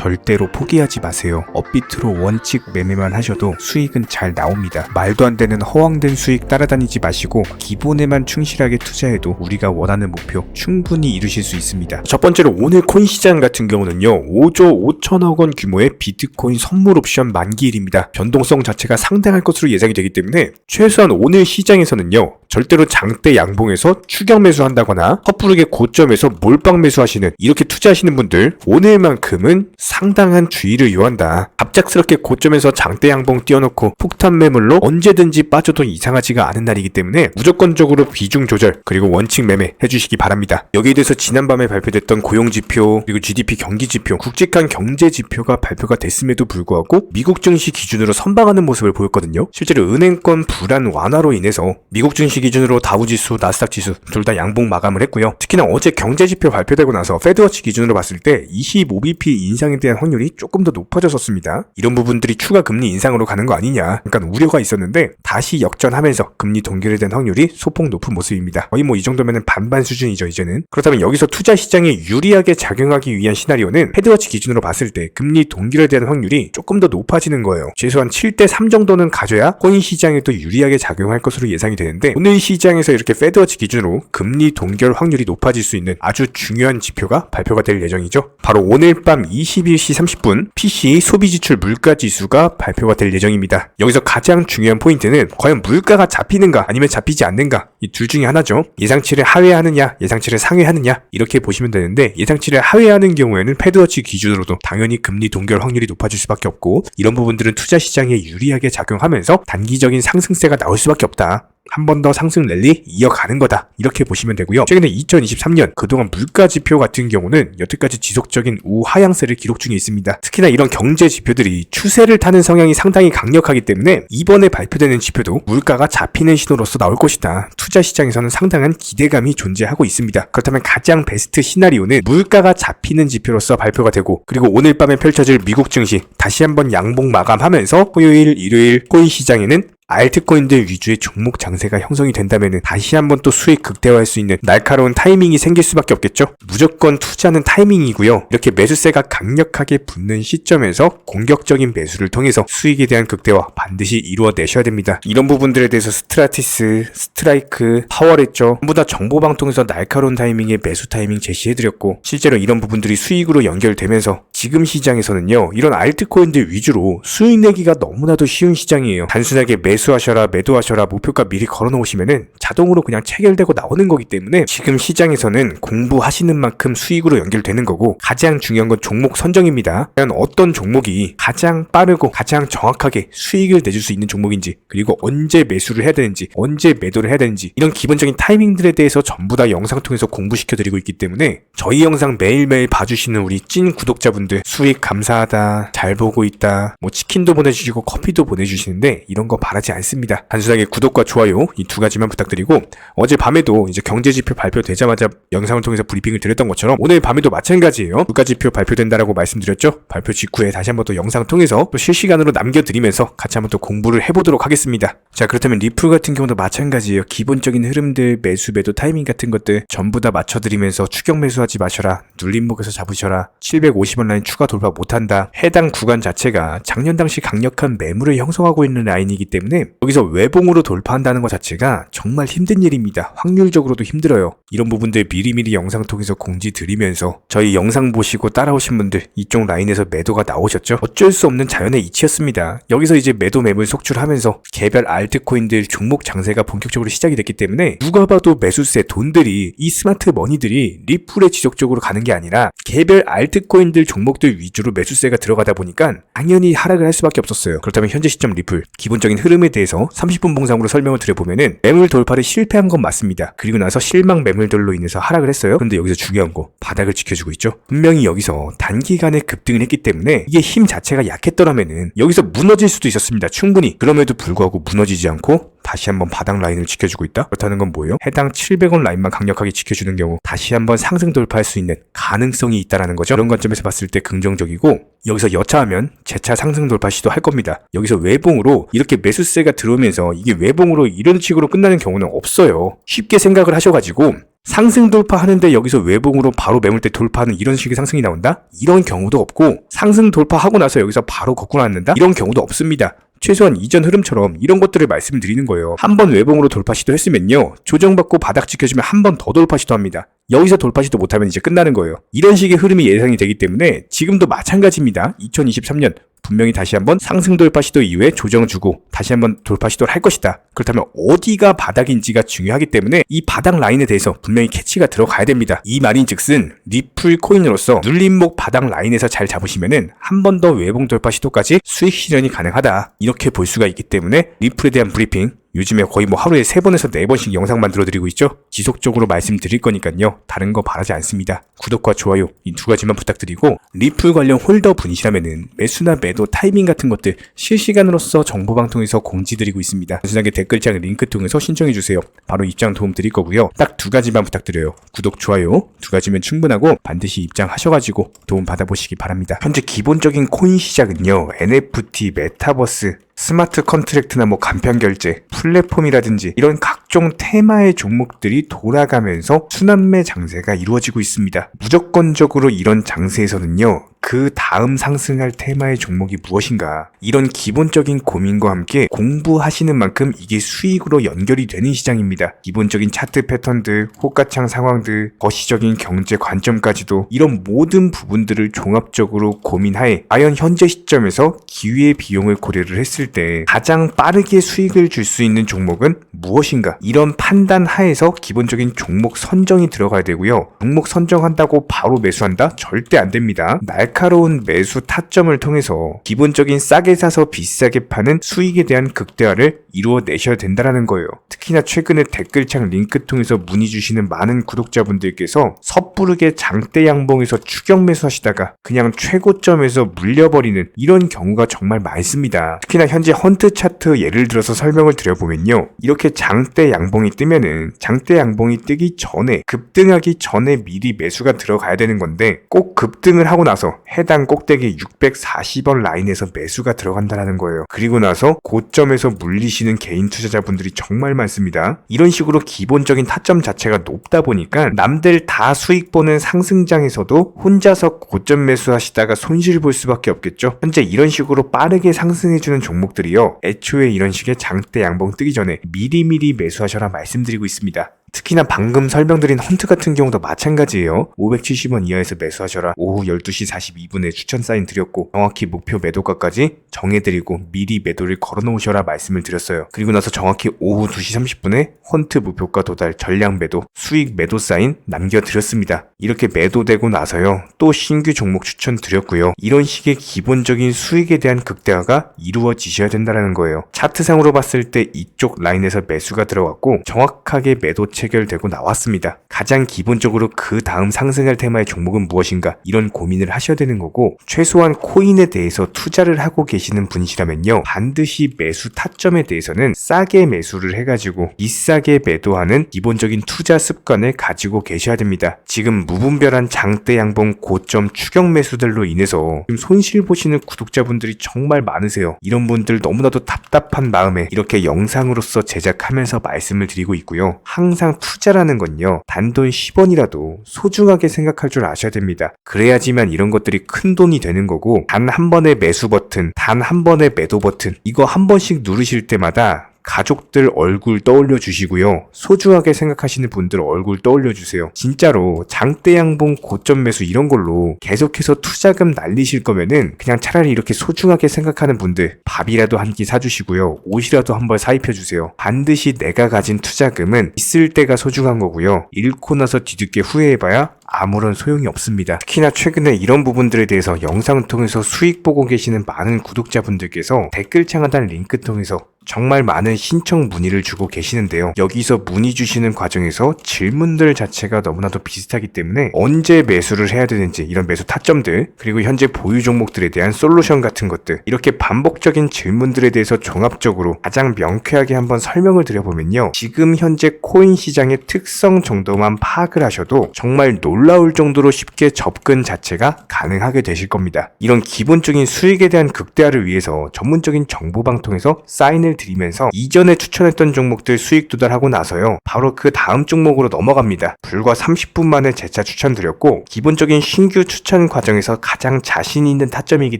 절대로 포기하지 마세요. 업비트로 원칙 매매만 하셔도 수익은 잘 나옵니다. 말도 안 되는 허황된 수익 따라다니지 마시고 기본에만 충실하게 투자해도 우리가 원하는 목표 충분히 이루실 수 있습니다. 첫 번째로 오늘 코인 시장 같은 경우는요, 5조 5천억 원 규모의 비트코인 선물 옵션 만기일입니다. 변동성 자체가 상당할 것으로 예상이 되기 때문에 최소한 오늘 시장에서는요, 절대로 장대 양봉에서 추격 매수한다거나 섣부르게 고점에서 몰빵 매수하시는, 이렇게 투자하시는 분들 오늘만큼은 상당한 주의를 요한다. 갑작스럽게 고점에서 장대 양봉 띄워놓고 폭탄 매물로 언제든지 빠져도 이상하지가 않은 날이기 때문에 무조건적으로 비중 조절 그리고 원칙 매매 해주시기 바랍니다. 여기에 대해서 지난밤에 발표됐던 고용지표 그리고 GDP 경기지표, 굵직한 경제지표가 발표가 됐음에도 불구하고 미국 증시 기준으로 선방하는 모습을 보였거든요. 실제로 은행권 불안 완화로 인해서 미국 증시 기준으로 다우지수, 나스닥지수 둘 다 양봉 마감을 했고요. 특히나 어제 경제지표 발표되고 나서 페드워치 기준으로 봤을 때 25bp 인상에 대한 확률이 조금 더 높아졌었습니다. 이런 부분들이 추가 금리 인상으로 가는 거 아니냐, 약간 우려가 있었는데 다시 역전하면서 금리 동결에 대한 확률이 소폭 높은 모습입니다. 거의 이 정도면 반반 수준이죠, 이제는. 그렇다면 여기서 투자 시장에 유리하게 작용하기 위한 시나리오는 페드워치 기준으로 봤을 때 금리 동결에 대한 확률이 조금 더 높아지는 거예요. 최소한 7대3 정도는 가져야 코인 시장에도 유리하게 작용할 것으로 예상이 되는데, 오늘 시장에서 이렇게 페드워치 기준으로 금리 동결 확률이 높아질 수 있는 아주 중요한 지표가 발표가 될 예정이죠. 바로 오늘 밤 21시 30분 PCE 소비지출 물가지수가 발표가 될 예정입니다. 여기서 가장 중요한 포인트는 과연 물가가 잡히는가 아니면 잡히지 않는가, 이 둘 중에 하나죠. 예상치를 하회하느냐 예상치를 상회하느냐, 이렇게 보시면 되는데, 예상치를 하회하는 경우에는 페드워치 기준으로도 당연히 금리 동결 확률이 높아질 수밖에 없고, 이런 부분들은 투자 시장에 유리하게 작용하면서 단기적인 상승세가 나올 수밖에 없다. 한 번 더 상승 랠리 이어가는 거다, 이렇게 보시면 되고요. 최근에 2023년 그동안 물가 지표 같은 경우는 여태까지 지속적인 우하향세를 기록 중에 있습니다. 특히나 이런 경제 지표들이 추세를 타는 성향이 상당히 강력하기 때문에 이번에 발표되는 지표도 물가가 잡히는 신호로서 나올 것이다. 투자 시장에서는 상당한 기대감이 존재하고 있습니다. 그렇다면 가장 베스트 시나리오는 물가가 잡히는 지표로서 발표가 되고, 그리고 오늘 밤에 펼쳐질 미국 증시 다시 한번 양봉 마감하면서 토요일, 일요일 코인 시장에는 알트코인들 위주의 종목 장세가 형성이 된다면 다시 한번 또 수익 극대화할 수 있는 날카로운 타이밍이 생길 수밖에 없겠죠. 무조건 투자는 타이밍이고요. 이렇게 매수세가 강력하게 붙는 시점에서 공격적인 매수를 통해서 수익에 대한 극대화 반드시 이루어내셔야 됩니다. 이런 부분들에 대해서 스트라티스, 스트라이크, 파워랬죠. 전부 다 정보방 통해서 날카로운 타이밍에 매수 타이밍 제시해드렸고, 실제로 이런 부분들이 수익으로 연결되면서 지금 시장에서는요, 이런 알트코인들 위주로 수익 내기가 너무나도 쉬운 시장이에요. 단순하게 매수하셔라, 매도하셔라, 목표가 미리 걸어놓으시면은 자동으로 그냥 체결되고 나오는 거기 때문에 지금 시장에서는 공부하시는 만큼 수익으로 연결되는 거고, 가장 중요한 건 종목 선정입니다. 과연 어떤 종목이 가장 빠르고 가장 정확하게 수익을 내줄 수 있는 종목인지, 그리고 언제 매수를 해야 되는지, 언제 매도를 해야 되는지, 이런 기본적인 타이밍들에 대해서 전부 다 영상 통해서 공부시켜드리고 있기 때문에 저희 영상 매일매일 봐주시는 우리 찐 구독자분들 수익 감사하다, 잘 보고 있다, 치킨도 보내주시고 커피도 보내주시는데 이런 거 바라지 않습니다. 단순하게 구독과 좋아요 이 두 가지만 부탁드리고, 어제 밤에도 이제 경제지표 발표되자마자 영상을 통해서 브리핑을 드렸던 것처럼 오늘 밤에도 마찬가지예요. 물가지표 발표된다라고 말씀드렸죠. 발표 직후에 다시 한번 또 영상 통해서 또 실시간으로 남겨드리면서 같이 한번 또 공부를 해보도록 하겠습니다. 자, 그렇다면 리플 같은 경우도 마찬가지예요. 기본적인 흐름들, 매수, 매도 타이밍 같은 것들 전부 다 맞춰드리면서 추격 매수하지 마셔라, 눌림목에서 잡으셔라, 750원 라인 추가 돌파 못한다. 해당 구간 자체가 작년 당시 강력한 매물을 형성하고 있는 라인이기 때문에 여기서 외봉으로 돌파한다는 것 자체가 정말 힘든 일입니다. 확률적으로도 힘들어요. 이런 부분들 미리미리 영상 통해서 공지 드리면서 저희 영상 보시고 따라오신 분들 이쪽 라인에서 매도가 나오셨죠? 어쩔 수 없는 자연의 이치였습니다. 여기서 이제 매도 매물 속출하면서 개별 알트코인들 종목 장세가 본격적으로 시작이 됐기 때문에 누가 봐도 매수세 돈들이, 이 스마트 머니들이 리플에 지속적으로 가는 게 아니라 개별 알트코인들 종목들 위주로 매수세가 들어가다 보니까 당연히 하락을 할 수밖에 없었어요. 그렇다면 현재 시점 리플 기본적인 흐름에 대해서 30분 봉상으로 설명을 드려보면은 매물 돌파를 실패한 건 맞습니다. 그리고 나서 실망 매물들로 인해서 하락을 했어요. 그런데 여기서 중요한 거, 바닥을 지켜주고 있죠. 분명히 여기서 단기간에 급등을 했기 때문에 이게 힘 자체가 약했더라면은 여기서 무너질 수도 있었습니다. 충분히. 그럼에도 불구하고 무너지지 않고 다시 한번 바닥 라인을 지켜주고 있다? 그렇다는 건 뭐예요? 해당 700원 라인만 강력하게 지켜주는 경우 다시 한번 상승 돌파할 수 있는 가능성이 있다는 거죠. 그런 관점에서 봤을 때 긍정적이고, 여기서 여차하면 재차 상승 돌파 시도할 겁니다. 여기서 외봉으로 이렇게 매수세가 들어오면서 이게 외봉으로 이런 식으로 끝나는 경우는 없어요. 쉽게 생각을 하셔가지고 상승 돌파하는데 여기서 외봉으로 바로 매물대 돌파하는 이런 식의 상승이 나온다? 이런 경우도 없고, 상승 돌파하고 나서 여기서 바로 거꾸로 앉는다? 이런 경우도 없습니다. 최소한 이전 흐름처럼 이런 것들을 말씀을 드리는 거예요. 한번 외봉으로 돌파 시도했으면요, 조정받고 바닥 지켜주면 한 번 더 돌파 시도합니다. 여기서 돌파 시도 못하면 이제 끝나는 거예요. 이런 식의 흐름이 예상이 되기 때문에 지금도 마찬가지입니다. 2023년 분명히 다시 한번 상승 돌파 시도 이후에 조정 주고 다시 한번 돌파 시도를 할 것이다. 그렇다면 어디가 바닥인지가 중요하기 때문에 이 바닥 라인에 대해서 분명히 캐치가 들어가야 됩니다. 이 말인즉슨 리플 코인으로서 눌림목 바닥 라인에서 잘 잡으시면은 한 번 더 외봉 돌파 시도까지 수익 실현이 가능하다, 이렇게 볼 수가 있기 때문에 리플에 대한 브리핑 요즘에 거의 하루에 3번에서 4번씩 영상 만들어 드리고 있죠. 지속적으로 말씀드릴 거니까요, 다른 거 바라지 않습니다. 구독과 좋아요 이 2가지만 부탁드리고, 리플 관련 홀더 분이시라면은 매수나 매도 타이밍 같은 것들 실시간으로서 정보방통에서 공지드리고 있습니다. 단순하게 댓글창 링크 통해서 신청해 주세요. 바로 입장 도움 드릴 거고요. 딱 2가지만 부탁드려요. 구독, 좋아요 2가지면 충분하고 반드시 입장하셔가지고 도움 받아보시기 바랍니다. 현재 기본적인 코인 시장은요, NFT, 메타버스, 스마트 컨트랙트나 간편결제, 플랫폼이라든지 이런 각종 테마의 종목들이 돌아가면서 순환매 장세가 이루어지고 있습니다. 무조건적으로 이런 장세에서는요, 그 다음 상승할 테마의 종목이 무엇인가, 이런 기본적인 고민과 함께 공부하시는 만큼 이게 수익으로 연결이 되는 시장입니다. 기본적인 차트 패턴들, 호가창 상황들, 거시적인 경제 관점까지도 이런 모든 부분들을 종합적으로 고민하에 과연 현재 시점에서 기회의 비용을 고려를 했을 때 가장 빠르게 수익을 줄 수 있는 종목은 무엇인가, 이런 판단 하에서 기본적인 종목 선정이 들어가야 되고요. 종목 선정한다고 바로 매수한다? 절대 안 됩니다. 날카로운 매수 타점을 통해서 기본적인 싸게 사서 비싸게 파는 수익에 대한 극대화를 이루어내셔야 된다는 거예요. 특히나 최근에 댓글창 링크 통해서 문의 주시는 많은 구독자분들께서 섣부르게 장대 양봉에서 추격 매수하시다가 그냥 최고점에서 물려버리는 이런 경우가 정말 많습니다. 특히나 현재 헌트 차트 예를 들어서 설명을 드려보면요, 이렇게 장대 양봉이 뜨면은 장대 양봉이 뜨기 전에, 급등하기 전에 미리 매수가 들어가야 되는 건데, 꼭 급등을 하고 나서 해당 꼭대기 640원 라인에서 매수가 들어간다는 거예요. 그리고 나서 고점에서 물리시는 개인 투자자분들이 정말 많습니다. 이런 식으로 기본적인 타점 자체가 높다 보니까 남들 다 수익 보는 상승장에서도 혼자서 고점 매수하시다가 손실 볼 수밖에 없겠죠. 현재 이런 식으로 빠르게 상승해주는 종목들이요, 애초에 이런 식의 장대 양봉 뜨기 전에 미리미리 매수하셔라 말씀드리고 있습니다. 특히나 방금 설명드린 헌트 같은 경우도 마찬가지예요. 570원 이하에서 매수하셔라. 오후 12시 42분에 추천 사인 드렸고, 정확히 목표 매도가까지 정해드리고 미리 매도를 걸어놓으셔라 말씀을 드렸어요. 그리고 나서 정확히 오후 2시 30분에 헌트 목표가 도달, 전량 매도, 수익 매도 사인 남겨드렸습니다. 이렇게 매도되고 나서요, 또 신규 종목 추천 드렸고요. 이런 식의 기본적인 수익에 대한 극대화가 이루어지셔야 된다는 거예요. 차트상으로 봤을 때 이쪽 라인에서 매수가 들어갔고 정확하게 매도 체결되고 나왔습니다. 가장 기본적으로 그 다음 상승할 테마의 종목은 무엇인가, 이런 고민을 하셔야 되는 거고, 최소한 코인에 대해서 투자를 하고 계시는 분이시라면요, 반드시 매수 타점에 대해서는 싸게 매수를 해가지고 비싸게 매도하는 기본적인 투자 습관을 가지고 계셔야 됩니다. 지금 무분별한 장대 양봉 고점 추격 매수들로 인해서 지금 손실 보시는 구독자분들이 정말 많으세요. 이런 분들 너무나도 답답한 마음에 이렇게 영상으로서 제작하면서 말씀을 드리고 있고요. 항상 투자라는 건요, 단돈 10원이라도 소중하게 생각할 줄 아셔야 됩니다. 그래야지만 이런 것들이 큰 돈이 되는 거고, 단 한 번의 매수 버튼, 단 한 번의 매도 버튼, 이거 한 번씩 누르실 때마다 가족들 얼굴 떠올려 주시고요, 소중하게 생각하시는 분들 얼굴 떠올려 주세요. 진짜로 장대 양봉 고점 매수 이런 걸로 계속해서 투자금 날리실 거면은 그냥 차라리 이렇게 소중하게 생각하는 분들 밥이라도 한 끼 사주시고요, 옷이라도 한 벌 사입혀 주세요. 반드시 내가 가진 투자금은 있을 때가 소중한 거고요, 잃고 나서 뒤늦게 후회해봐야 아무런 소용이 없습니다. 특히나 최근에 이런 부분들에 대해서 영상을 통해서 수익 보고 계시는 많은 구독자분들께서 댓글창 하단 링크 통해서 정말 많은 신청 문의를 주고 계시는데요. 여기서 문의 주시는 과정에서 질문들 자체가 너무나도 비슷하기 때문에 언제 매수를 해야 되는지, 이런 매수 타점들, 그리고 현재 보유 종목들에 대한 솔루션 같은 것들, 이렇게 반복적인 질문들에 대해서 종합적으로 가장 명쾌하게 한번 설명을 드려보면요, 지금 현재 코인 시장의 특성 정도만 파악을 하셔도 정말 놀라울 정도로 쉽게 접근 자체가 가능하게 되실 겁니다. 이런 기본적인 수익에 대한 극대화를 위해서 전문적인 정보방통에서 사인을 확인을 드리면서 이전에 추천했던 종목들 수익 도달하고 나서요, 바로 그 다음 종목으로 넘어갑니다. 불과 30분 만에 재차 추천드렸고, 기본적인 신규 추천 과정에서 가장 자신 있는 타점이기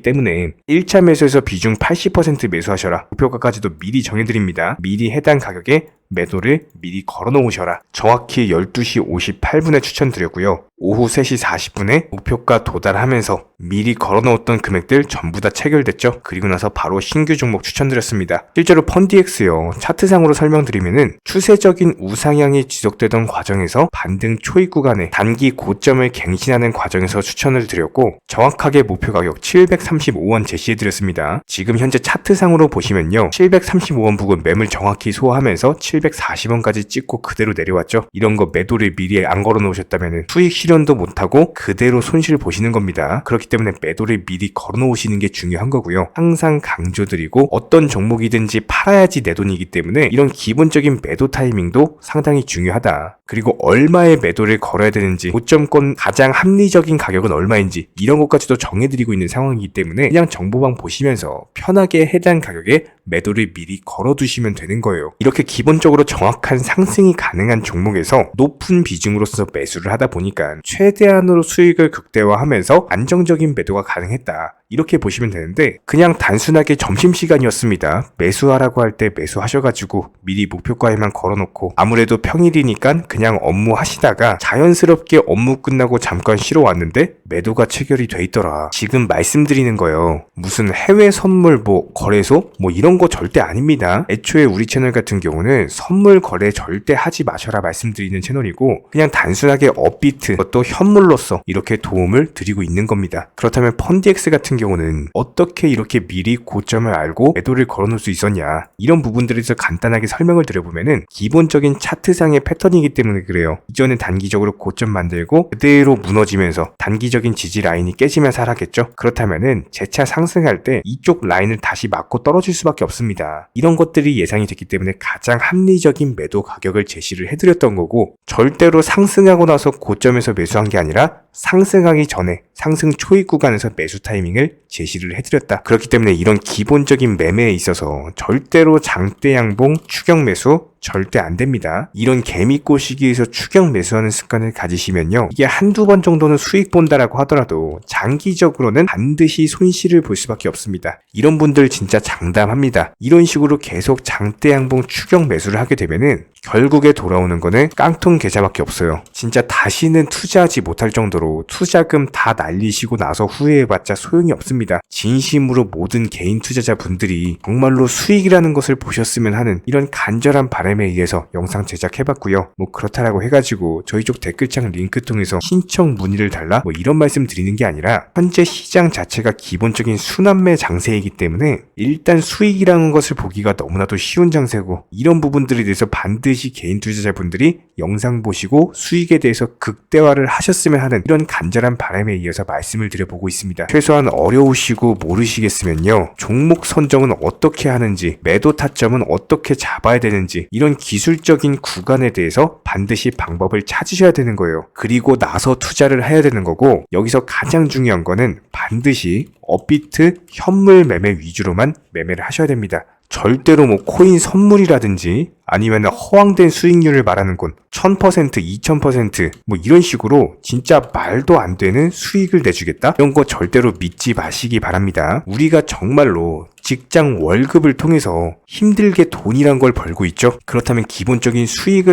때문에 1차 매수에서 비중 80% 매수하셔라, 목표가까지도 미리 정해드립니다. 미리 해당 가격에 매도를 미리 걸어 놓으셔라. 정확히 12시 58분에 추천드렸고요. 오후 3시 40분에 목표가 도달하면서 미리 걸어 놓았던 금액들 전부 다 체결됐죠. 그리고 나서 바로 신규 종목 추천드렸습니다. 실제로 펀디엑스요, 차트상으로 설명드리면은 추세적인 우상향이 지속되던 과정에서 반등 초입 구간에 단기 고점을 갱신하는 과정에서 추천을 드렸고, 정확하게 목표 가격 735원 제시해드렸습니다. 지금 현재 차트상으로 보시면요, 735원 부근 매물 정확히 소화하면서 740원까지 찍고 그대로 내려왔죠. 이런 거 매도를 미리 안 걸어 놓으셨다면 수익 실현도 못하고 그대로 손실 보시는 겁니다. 그렇기 때문에 매도를 미리 걸어 놓으시는 게 중요한 거고요. 항상 강조드리고, 어떤 종목이든지 팔아야지 내 돈이기 때문에 이런 기본적인 매도 타이밍도 상당히 중요하다. 그리고 얼마의 매도를 걸어야 되는지, 고점권 가장 합리적인 가격은 얼마인지 이런 것까지도 정해드리고 있는 상황이기 때문에 그냥 정보방 보시면서 편하게 해당 가격에 매도를 미리 걸어두시면 되는 거예요. 이렇게 기본적으로 정확한 상승이 가능한 종목에서 높은 비중으로서 매수를 하다 보니까 최대한으로 수익을 극대화하면서 안정적인 매도가 가능했다, 이렇게 보시면 되는데, 그냥 단순하게 점심시간이었습니다, 매수하라고 할 때 매수하셔가지고 미리 목표가에만 걸어놓고 아무래도 평일이니까 그냥 업무 하시다가 자연스럽게 업무 끝나고 잠깐 쉬러 왔는데 매도가 체결이 돼 있더라. 지금 말씀드리는 거예요, 무슨 해외 선물 거래소 이런 거 절대 아닙니다. 애초에 우리 채널 같은 경우는 선물 거래 절대 하지 마셔라 말씀드리는 채널이고, 그냥 단순하게 업비트, 그것도 현물로서 이렇게 도움을 드리고 있는 겁니다. 그렇다면 펀디엑스 같은 경우는 어떻게 이렇게 미리 고점을 알고 매도를 걸어놓을 수 있었냐, 이런 부분들에 대해서 간단하게 설명을 드려보면은, 기본적인 차트상의 패턴이기 때문에 그래요. 이전에 단기적으로 고점 만들고 그대로 무너지면서 단기적인 지지 라인이 깨지면서 하락했죠. 그렇다면은 재차 상승할 때 이쪽 라인을 다시 맞고 떨어질 수밖에 없습니다. 이런 것들이 예상이 됐기 때문에 가장 합리적인 매도 가격을 제시를 해드렸던 거고, 절대로 상승하고 나서 고점에서 매수한 게 아니라 상승하기 전에 상승 초입 구간에서 매수 타이밍을 제시를 해드렸다. 그렇기 때문에 이런 기본적인 매매에 있어서 절대로 장대 양봉 추격 매수 절대 안 됩니다. 이런 개미꼬 시기에서 추격 매수하는 습관을 가지시면요, 이게 한두 번 정도는 수익 본다라고 하더라도 장기적으로는 반드시 손실을 볼 수밖에 없습니다. 이런 분들 진짜 장담합니다. 이런 식으로 계속 장대 양봉 추격 매수를 하게 되면은 결국에 돌아오는 거는 깡통 계좌밖에 없어요. 진짜 다시는 투자하지 못할 정도로 투자금 다 날리시고 나서 후회해봤자 소용이 없습니다. 진심으로 모든 개인 투자자분들이 정말로 수익이라는 것을 보셨으면 하는 이런 간절한 바람에 의해서 영상 제작해봤고요. 그렇다라고 해가지고 저희 쪽 댓글창 링크 통해서 신청 문의를 달라 이런 말씀 드리는 게 아니라, 현재 시장 자체가 기본적인 순환매 장세이기 때문에 일단 수익이라는 것을 보기가 너무나도 쉬운 장세고, 이런 부분들에 대해서 반드시 개인 투자자분들이 영상 보시고 수익에 대해서 극대화를 하셨으면 하는 이런 간절한 바람에 이어서 말씀을 드려보고 있습니다. 최소한 어려우시고 모르시겠으면요, 종목 선정은 어떻게 하는지, 매도 타점은 어떻게 잡아야 되는지, 이런 기술적인 구간에 대해서 반드시 방법을 찾으셔야 되는 거예요. 그리고 나서 투자를 해야 되는 거고, 여기서 가장 중요한 거는 반드시 업비트 현물 매매 위주로만 매매를 하셔야 됩니다. 절대로 코인 선물이라든지 아니면 허황된 수익률을 말하는 건 1000%, 2000% 이런 식으로 진짜 말도 안 되는 수익을 내주겠다? 이런 거 절대로 믿지 마시기 바랍니다. 우리가 정말로 직장 월급을 통해서 힘들게 돈이란 걸 벌고 있죠. 그렇다면 기본적인 수익을